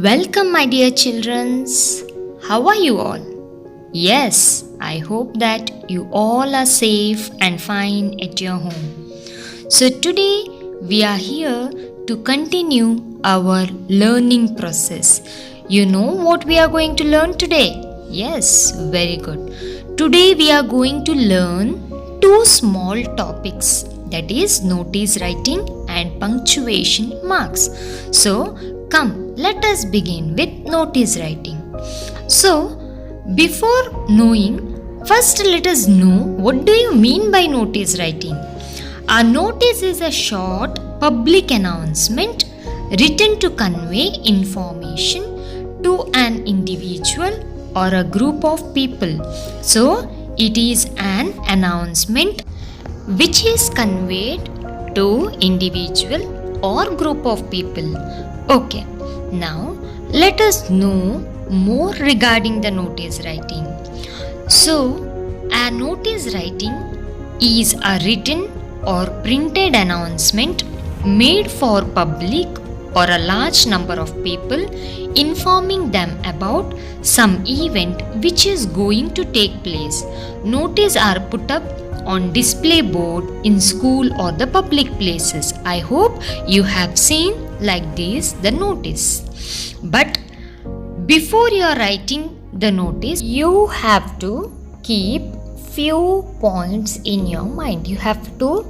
Welcome, my dear children. How are you all? Yes, I hope that you all are safe and fine at your home. So, today we are here to continue our learning process. You know what we are going to learn today? Yes, very good. Today we are going to learn two small topics, that is notice writing and punctuation marks. So, come, let us begin with notice writing. So, before knowing, first let us know what do you mean by notice writing. A notice is a short public announcement written to convey information to an individual or a group of people. So, it is an announcement which is conveyed to individual or group of people. Okay, now let us know more regarding the notice writing. So, a notice writing is a written or printed announcement made for public or a large number of people, informing them about some event which is going to take place. Notices are put up on display board in school or the public places. I hope you have seen like this the notice. But before you are writing the notice, you have to keep few points in your mind. You have to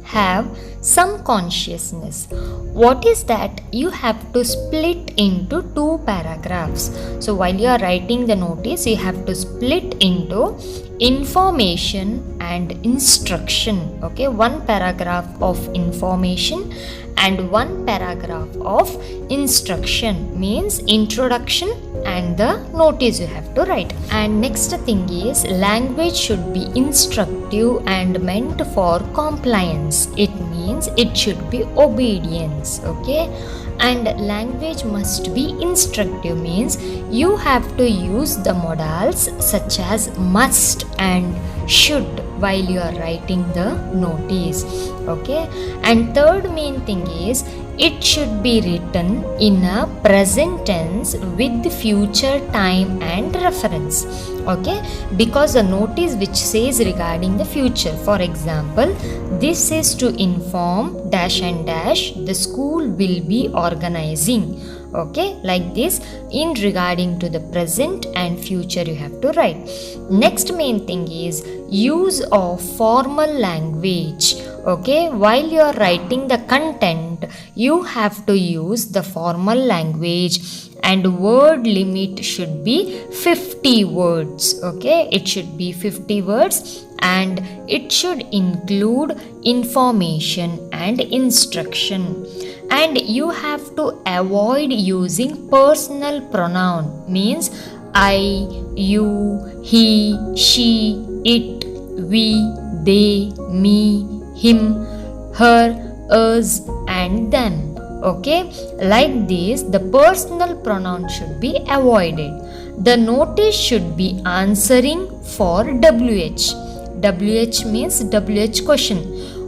have some consciousness. What is that? You have to split into two paragraphs. So while you are writing the notice, you have to split into information and instruction. Okay, one paragraph of information and one paragraph of instruction, means introduction and the notice you have to write. And next thing is, language should be instructive and meant for compliance. It means it should be obedience. Okay, and language must be instructive, means you have to use the modals such as must and should while you are writing the notice. Okay, and third main thing is, it should be written in a present tense with future time and reference. Okay, because the notice which says regarding the future, for example, this is to inform dash and dash the school will be organizing. Okay, like this, in regarding to the present and future you have to write. Next main thing is use of formal language. Okay, while you are writing the content, you have to use the formal language, and word limit should be 50 words. Okay, it should be 50 words, and it should include information and instruction. And you have to avoid using personal pronoun, means I, you, he, she, it, we, they, me, him, her, us, and them. Okay, like this the personal pronoun should be avoided. The notice should be answering for WH. WH means WH question.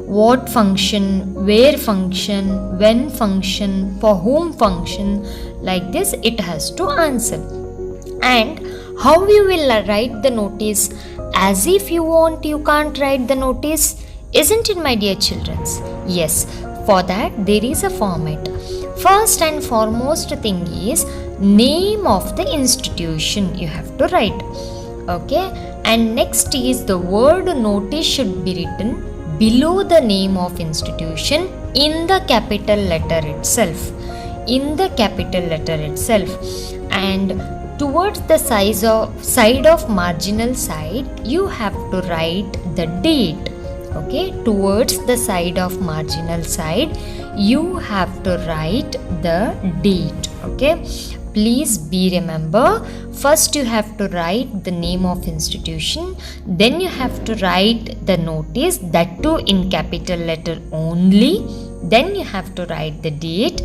What function, where function, when function, for whom function, like this it has to answer. And how you will write the notice? As if you want, you can't write the notice, isn't it, my dear children? Yes, for that there is a format. First and foremost thing is name of the institution you have to write. Okay, and next is the word notice should be written below the name of institution in the capital letter itself. In the capital letter itself. And towards the side of marginal side, you have to write the date. Okay, towards the side of marginal side, you have to write the date. Okay, please be remember, first you have to write the name of institution, then you have to write the notice, that too in capital letter only, then you have to write the date.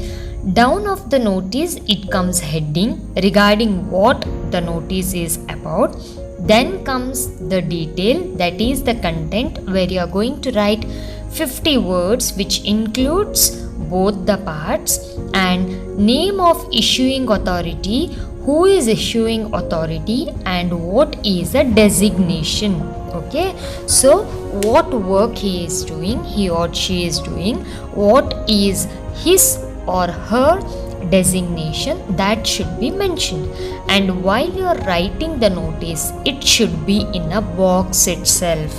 Down of the notice it comes heading regarding what the notice is about. Then comes the detail, that is the content, where you are going to write 50 words, which includes both the parts, and name of issuing authority, who is issuing authority, and what is a designation. Okay, so what work he is doing, he or she is doing, what is his or her designation, that should be mentioned. And while you are writing the notice, it should be in a box itself.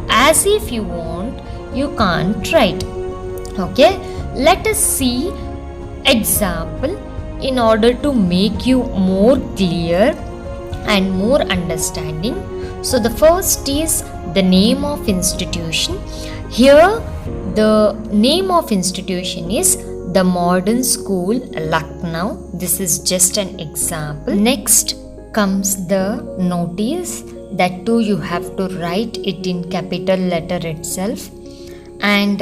As if you want, you can't write. Okay, let us see example in order to make you more clear and more understanding. So the first is the name of institution. Here the name of institution is the Modern School Lucknow. This is just an example. Next comes the notice. That too you have to write it in capital letter itself. And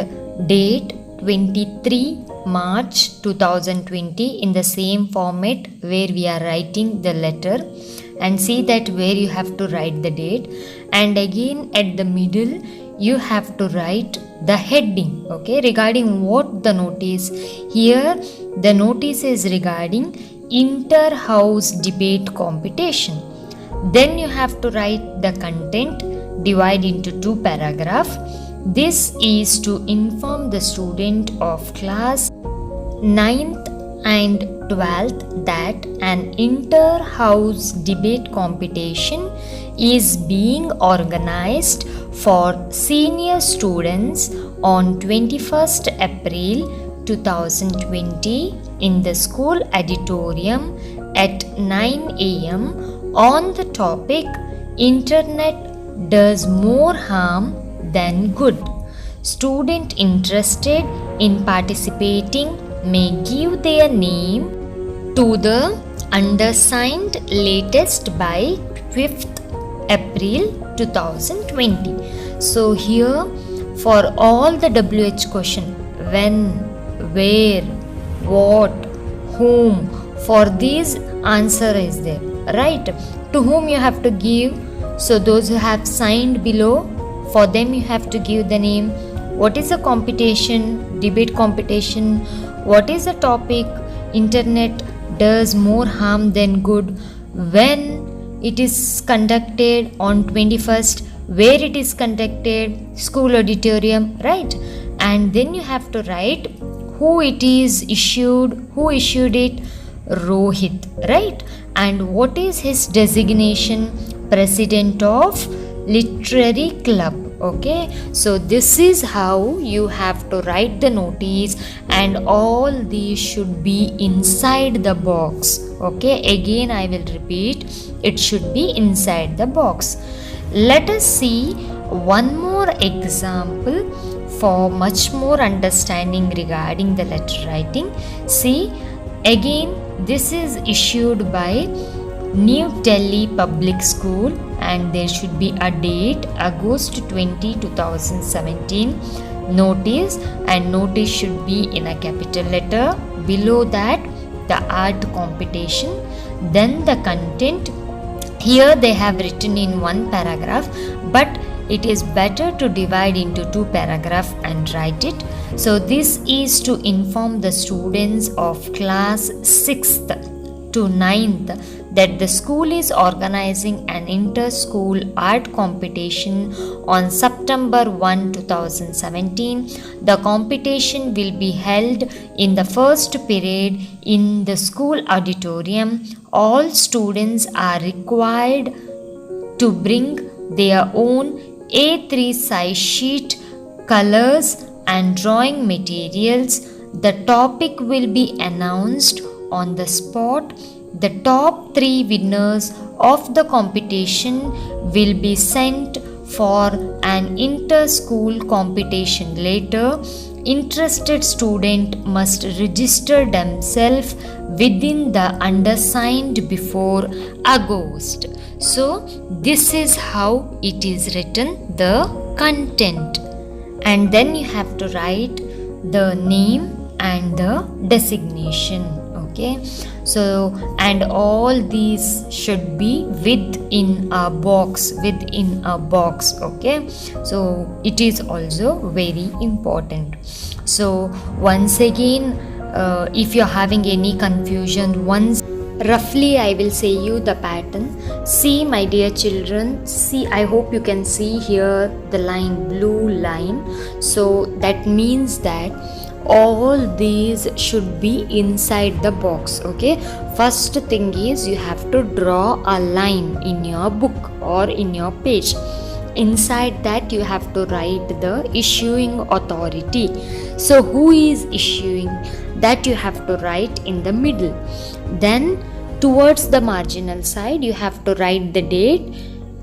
date 23 March 2020 in the same format where we are writing the letter. And see that where you have to write the date. And again at the middle you have to write the heading, okay, regarding what the notice. Here the notice is regarding inter-house debate competition. Then you have to write the content, divide into 2 paragraphs. This is to inform the student of class 9th and 12th that an inter-house debate competition is being organized for senior students on 21st April 2020 in the school auditorium at 9 a.m. on the topic Internet does more harm than good. Student interested in participating may give their name to the undersigned latest by 5th April 2020. So here for all the WH question, when, where, what, whom, for these answer is there, right? To whom you have to give. So those who have signed below, for them you have to give the name. What is a competition, debate competition? What is the topic? Internet does more harm than good. When it is conducted on 21st, where it is conducted, school auditorium, right? And then you have to write who it is issued, who issued it, Rohit, right? And what is his designation? President of literary club. Okay, so this is how you have to write the notice, and all these should be inside the box. Okay, again I will repeat, it should be inside the box. Let us see one more example for much more understanding regarding the letter writing. See, again this is issued by New Delhi Public School, and there should be a date August 20, 2017 notice, and notice should be in a capital letter. Below that the art competition, then the content. Here they have written in 1 paragraph, but it is better to divide into 2 paragraphs and write it. So this is to inform the students of class 6th to 9th that the school is organizing an inter-school art competition on September 1, 2017. The competition will be held in the first period in the school auditorium. All students are required to bring their own A3 size sheet, colors and drawing materials. The topic will be announced on the spot. The top 3 winners of the competition will be sent for an inter-school competition later. Interested student must register themselves within the undersigned before August. So this is how it is written, the content, and then you have to write the name and the designation. Okay, so and all these should be within a box, okay. So it is also very important. So once again, if you're having any confusion, once roughly I will say you the pattern. See, my dear children, see, I hope you can see here the line, blue line. So that means that all these should be inside the box. Okay, first thing is you have to draw a line in your book or in your page. Inside that you have to write the issuing authority. So who is issuing, that you have to write in the middle. Then towards the marginal side you have to write the date,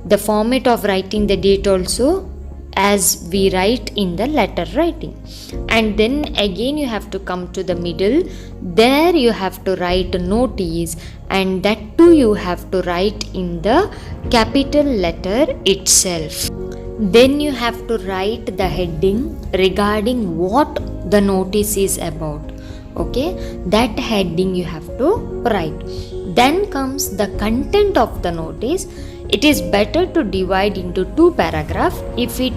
the format of writing the date also as we write in the letter writing. And then again you have to come to the middle, there you have to write notice, and that too you have to write in the capital letter itself. Then you have to write the heading regarding what the notice is about. Okay, that heading you have to write. Then comes the content of the notice. It is better to divide into two paragraphs. If it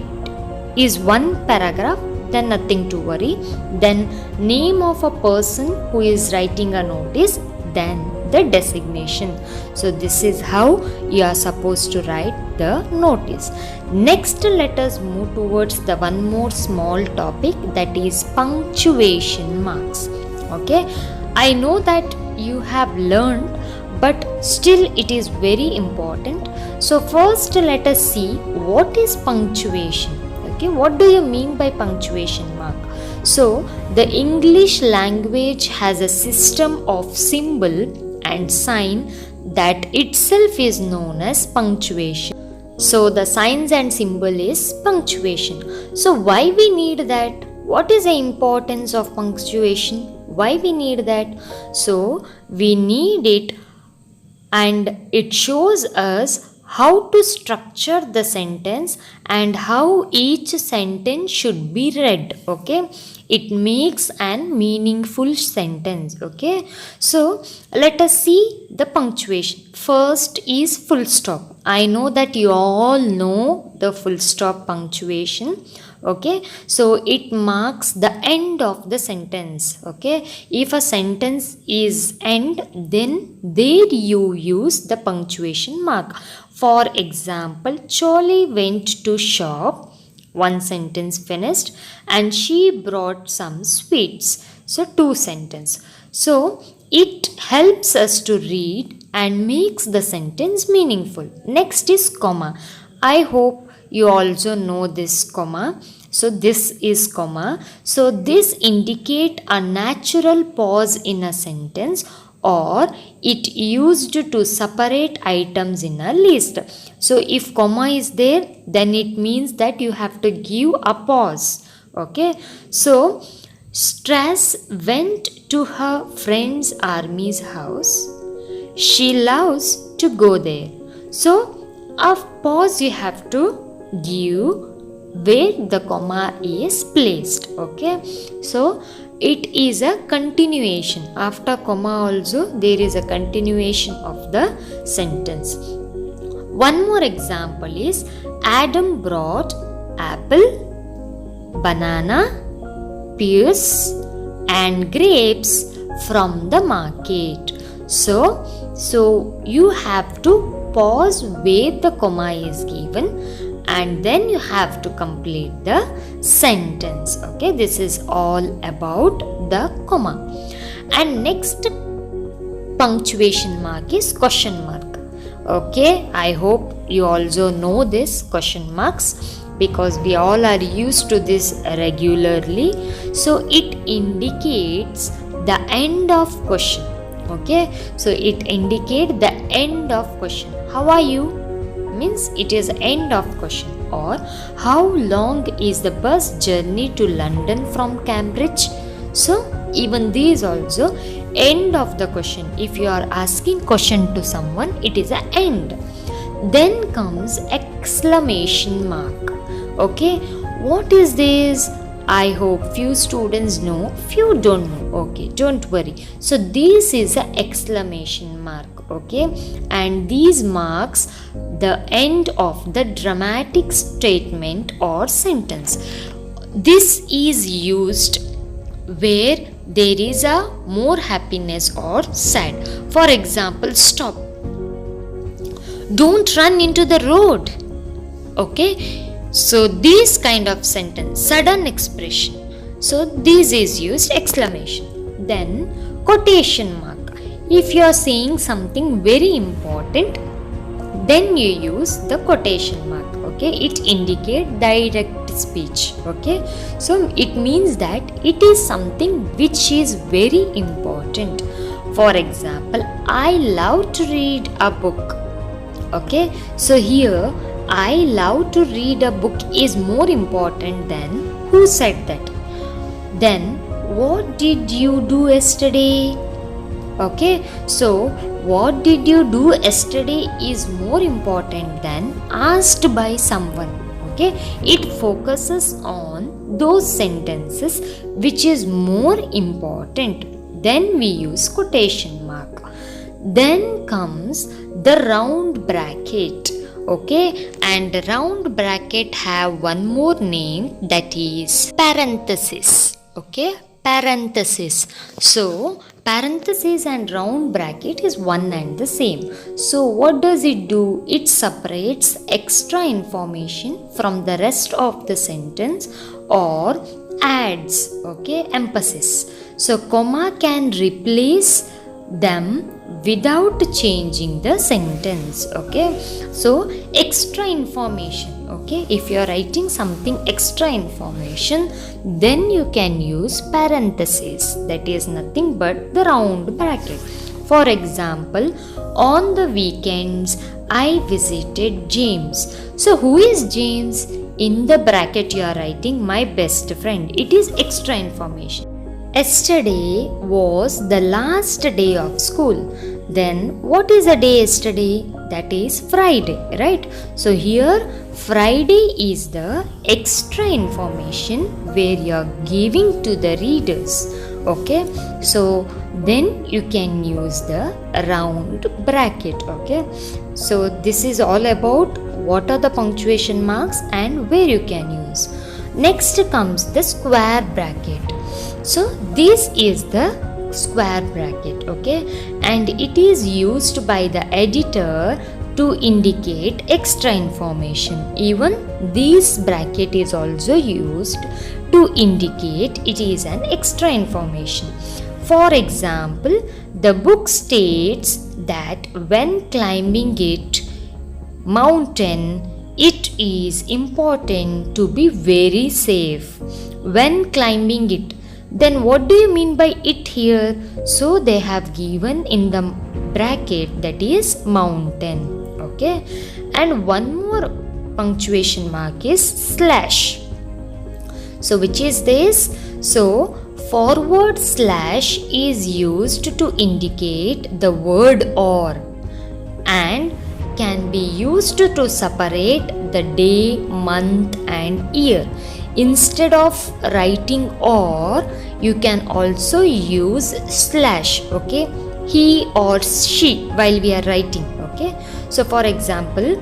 is one paragraph, then nothing to worry. Then name of a person who is writing a notice, then the designation. So this is how you are supposed to write the notice. Next, let us move towards the one more small topic, that is punctuation marks. Okay, I know that you have learned, but still it is very important. So first let us see what is punctuation. Okay, what do you mean by punctuation mark? So the English language has a system of symbol and sign that itself is known as punctuation. So the signs and symbol is punctuation. So why we need that? What is the importance of punctuation? Why we need that? So we need it, and it shows us how to structure the sentence and how each sentence should be read. Okay, it makes an meaningful sentence. Okay, so let us see the punctuation. First is full stop. I know that you all know the full stop punctuation. Okay, so it marks the end of the sentence. Okay, if a sentence is end, then there you use the punctuation mark. For example, Charlie went to shop, one sentence finished, and she brought some sweets. So two sentence. So it helps us to read and makes the sentence meaningful. Next is comma. I hope you also know this comma. So this is comma. So this indicate a natural pause in a sentence, or it used to separate items in a list. So if comma is there, then it means that you have to give a pause. Okay, so Strass went to her friend's army's house. She loves to go there. So a pause you have to give where the comma is placed. Okay, so it is a continuation. After comma also there is a continuation of the sentence. One more example is Adam brought apple, banana, pears and grapes from the market. So you have to pause where the comma is given, and then you have to complete the sentence. Okay, this is all about the comma. And next punctuation mark is question mark. Okay, I hope you also know this question marks, because we all are used to this regularly. So it indicates the end of question. Okay, so it indicates the end of question. How are you means it is end of question. Or how long is the bus journey to London from Cambridge? So even these also end of the question. If you are asking question to someone, it is an end. Then comes exclamation mark. Okay, what is this? I hope few students know, few don't know. Okay, don't worry. So this is an exclamation mark. Okay, and these marks the end of the dramatic statement or sentence. This is used where there is a more happiness or sad. For example, stop. Don't run into the road. Okay, so this kind of sentence, sudden expression. So this is used exclamation. Then quotation mark. If you are saying something very important, then you use the quotation mark. Okay, it indicates direct speech. Okay, so it means that it is something which is very important. For example, I love to read a book. Okay, so here I love to read a book is more important than who said that. Then what did you do yesterday? Okay, so what did you do yesterday is more important than asked by someone. Okay, it focuses on those sentences which is more important. Then we use quotation mark. Then comes the round bracket. Okay, and round bracket have one more name, that is parenthesis. Okay, parenthesis. So parenthesis and round bracket is one and the same. So what does it do? It separates extra information from the rest of the sentence or adds, okay, emphasis. So comma can replace them without changing the sentence. Okay, so extra information. Okay, if you are writing something extra information, then you can use parenthesis, that is nothing but the round bracket. For example, on the weekends I visited James. So who is James? In the bracket you are writing my best friend. It is extra information. Yesterday was the last day of school. Then what is the day yesterday? That is Friday, right? So here Friday is the extra information where you are giving to the readers. Okay, so then you can use the round bracket. Okay, so this is all about what are the punctuation marks and where you can use. Next comes the square bracket. So this is the square bracket. Okay, and it is used by the editor to indicate extra information. Even this bracket is also used to indicate it is an extra information. For example, the book states that when climbing it mountain, it is important to be very safe. When climbing it, then what do you mean by it here? So they have given in the bracket, that is mountain. Okay, and one more punctuation mark is slash. So which is this? So forward slash is used to indicate the word or and can be used to separate the day, month and year. Instead of writing or, you can also use slash. Okay, he or she while we are writing. Okay, so for example,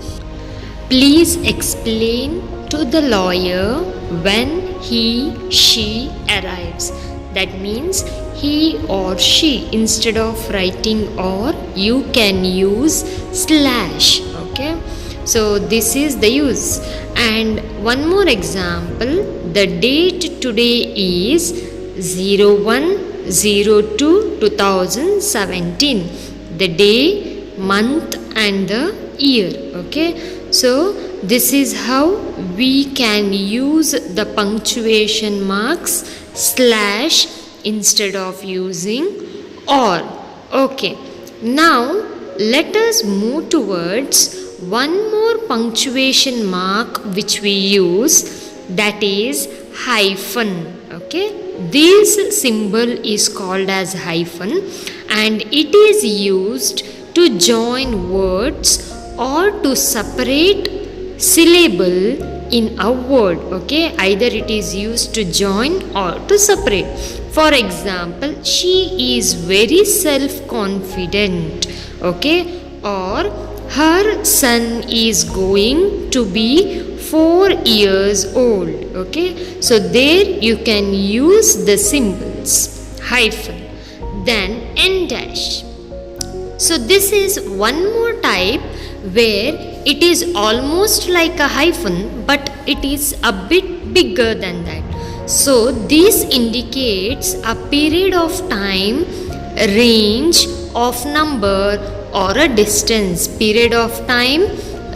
please explain to the lawyer when she arrives. That means he or she. Instead of writing or, you can use slash. Okay, so this is the use. And one more example, the date today is 01/02/2017. The day, month and the year. Okay, so this is how we can use the punctuation marks slash instead of using or. Okay, now let us move towards one more punctuation mark which we use, that is hyphen. Okay, this symbol is called as hyphen and it is used to join words or to separate syllable in a word, okay? Either it is used to join or to separate. For example, she is very self confident, okay? Or her son is going to be 4 years old, okay? So there you can use the symbols hyphen, then n dash. So this is one more type where it is almost like a hyphen, but it is a bit bigger than that. So this indicates a period of time, range of number, or a distance. Period of time,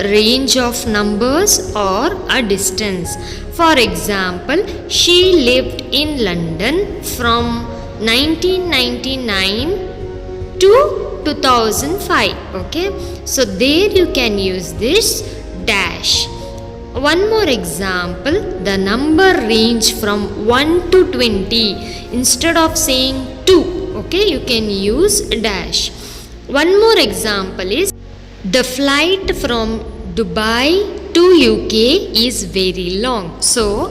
range of numbers, or a distance. For example, she lived in London from 1999 to 2005, okay? So there you can use this dash. One more example, the number range from 1 to 20. Instead of saying 2, okay, you can use dash. One more example is the flight from Dubai to UK is very long. So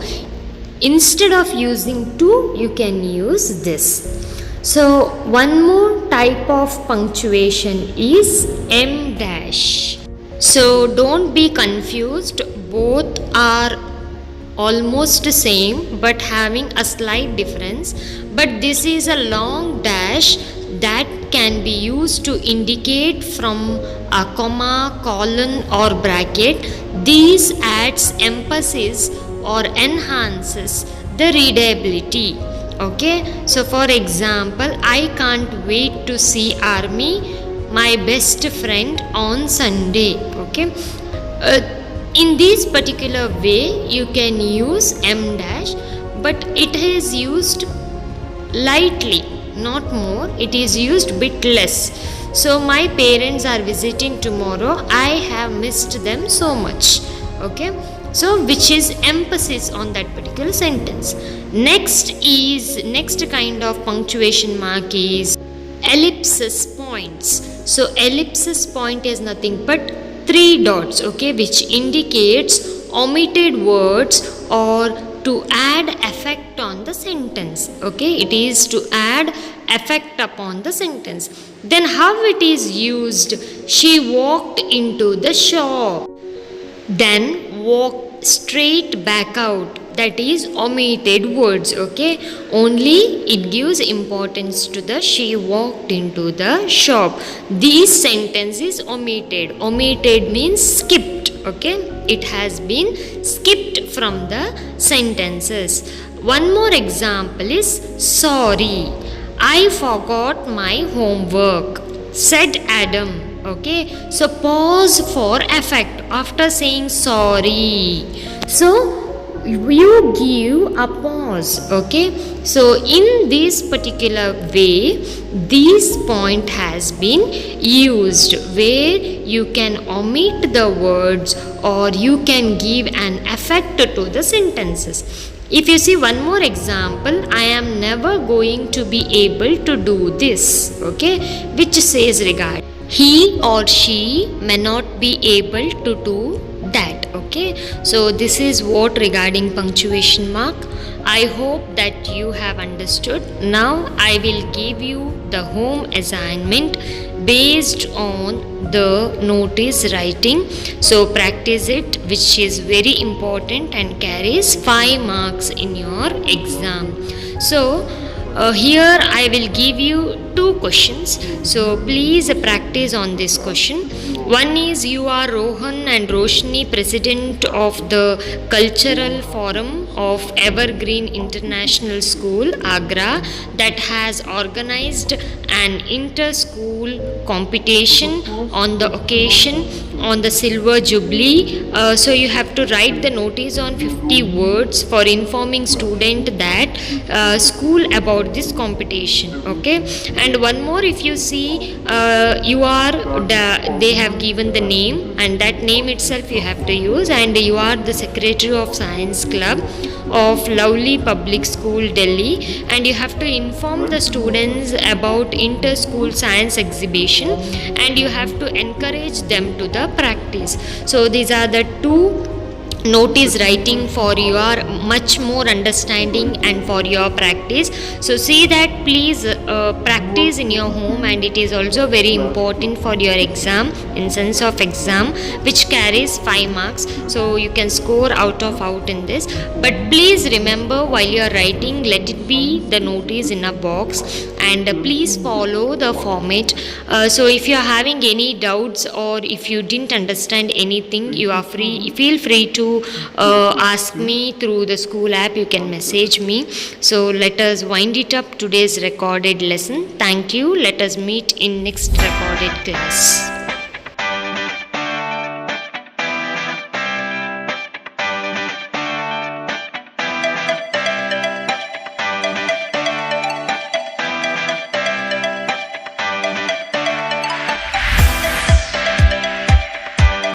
instead of using 2, you can use this. So one more type of punctuation is M dash. So don't be confused, both are almost same but having a slight difference. But this is a long dash that can be used to indicate from a comma, colon, or bracket. This adds emphasis or enhances the readability, okay? So for example, I can't wait to see Army, my best friend, on Sunday, okay? In this particular way you can use M dash, but it is used lightly, not more. It is used bit less. So my parents are visiting tomorrow, I have missed them so much, okay? So which is emphasis on that particular sentence. Next kind of punctuation mark is ellipsis points. So ellipsis point is nothing but 3 dots, okay, which indicates omitted words or to add effect on the sentence, okay? It is to add effect upon the sentence. Then how it is used? She walked into the shop, then walked straight back out. That is omitted words, okay? Only it gives importance to the she walked into the shop. This sentence is omitted. Omitted means skipped, okay? It has been skipped from the sentences. One more example is sorry, I forgot my homework, said Adam, okay? So pause for effect after saying sorry. So you give a pause, okay? So in this particular way, this point has been used where you can omit the words or you can give an effect to the sentences. If you see one more example, I am never going to be able to do this, okay, which says regard. He or she may not be able to do that, okay? So this is what regarding punctuation mark. I hope that you have understood. Now I will give you the home assignment based on the notice writing. So practice it, which is very important and carries 5 marks in your exam. So here I will give you 2 questions. So please practice on this question. One is, you are Rohan and Roshni, president of the Cultural Forum of Evergreen International School, Agra, that has organized an inter-school competition on the occasion on the Silver Jubilee. So you have to write the notice on 50 words for informing student that school about this competition, okay? And one more, if you see, they have given the name, and that name itself you have to use, and you are the secretary of Science Club of Lovely Public School, Delhi, and you have to inform the students about inter-school science exhibition, and you have to encourage them to the practice. So these are the 2 note is writing for your much more understanding and for your practice. So see that please practice in your home, and it is also very important for your exam, in sense of exam which carries 5 marks, so you can score out in this. But please remember, while you are writing, let it be the notice in a box, and please follow the format. So if you are having any doubts, or if you didn't understand anything, you are free, feel free to ask me through the school app. You can message me. So let us wind it up today's recorded lesson. Thank you. Let us meet in next recorded class.